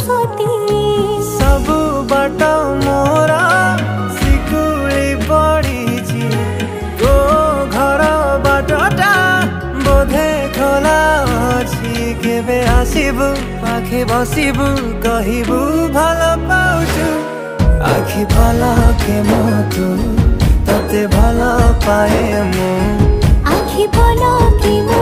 गति सब बाट मोरा सिकुड़ी पड़ी तो घर बाटटा बोधे खोला अच्छी केबे आसिबु पाखे बसिबु कहिबु भल पाउछु आखि पलके तते भल पाए मु आखि पलके